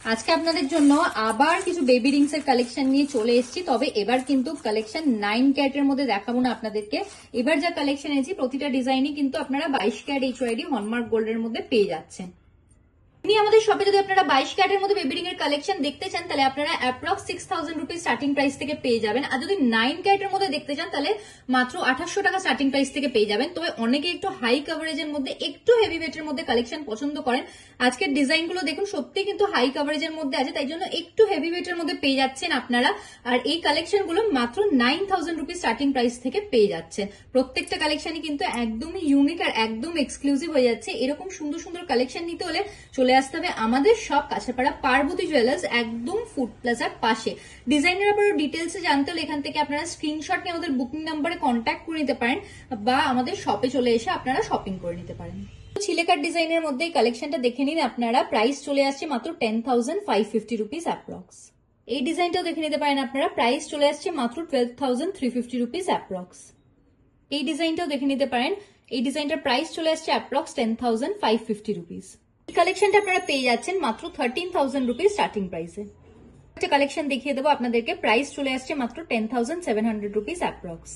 আজকে আপনাদের জন্য আবার কিছু বেবি রিংস এর কালেকশন নিয়ে চলে এসেছি। তবে এবার কিন্তু কালেকশন 9 ক্যারেটের মধ্যে দেখাবো না আপনাদেরকে। এবার যা কালেকশন এনেছি প্রতিটা ডিজাইনই কিন্তু আপনারা 22 ক্যারেট এইচওআইডি হলমার্ক গোল্ডের মধ্যে পেয়ে যাচ্ছেন। আমাদের শপে যদি আপনারা 22 ক্যারেটের মধ্যে বেবি রিং এর কালেকশন দেখতে চান তাহলে আপনারা অ্যাপ্রক্স 6000 রুপিস স্টার্টিং প্রাইস থেকে পেয়ে যাবেন। আর যদি 9 ক্যারেটের মধ্যে দেখতে চান তাহলে মাত্র 2800 টাকা স্টার্টিং প্রাইস থেকে পেয়ে যাবেন। তবে অনেকে একটু হাই কভারেজের মধ্যে একটু হেভি ওয়েটের মধ্যে কালেকশন পছন্দ করেন। আজকের ডিজাইনগুলো দেখুন সত্যি কিন্তু হাই কভারেজের মধ্যে আছে, তাই জন্য একটু হেভি ওয়েটের মধ্যে পেয়ে যাচ্ছেন আপনারা। আর এই কালেকশনগুলো মাত্র 9000 রুপিস স্টার্টিং প্রাইস থেকে পেয়ে যাচ্ছেন। প্রত্যেকটা কালেকশনই কিন্তু একদমই ইউনিক আর একদম এক্সক্লুসিভ হয়ে যাচ্ছে। এরকম সুন্দর সুন্দর কালেকশন নিতে হলে চলে আসতে হবে আমাদের সব কাছাপাড়া পার্বতী জুয়েলার্স, একদম ফুড প্লাজার পাশে। ডিজাইনের আবার ডিটেলস জানতে হলে এখান থেকে আপনারা স্ক্রিনশট নিয়ে আমাদের বুকিং নাম্বারে কন্ট্যাক্ট করে নিতে পারেন বা আমাদের শপে চলে এসে আপনারা শপিং করে নিতে পারেন। ছিলেকার ডিজাইনের মধ্যে এই কালেকশনটা দেখে নিন আপনারা। প্রাইস চলে আসছে মাত্র 10,550 রুপিস অ্যাপ্রক্স। এই ডিজাইনটাও দেখে নিতে পারেন আপনারা। প্রাইস চলে আসছে মাত্র 12,350 রুপিস অ্যাপ্রক্স। এই ডিজাইনটাও দেখে নিতে পারেন। এই ডিজাইনটার প্রাইস চলে আসছে অ্যাপ্রক্স 10,550 রুপিস। এই কালেকশনটা আপনারা পেয়ে যাচ্ছেন মাত্র 13,000 রুপিস স্টার্টিং প্রাইসে। একটা কালেকশন দেখিয়ে দেবো আপনাদেরকে। প্রাইস চলে আসছে মাত্র 10,700 রুপিস অ্যাপ্রক্স।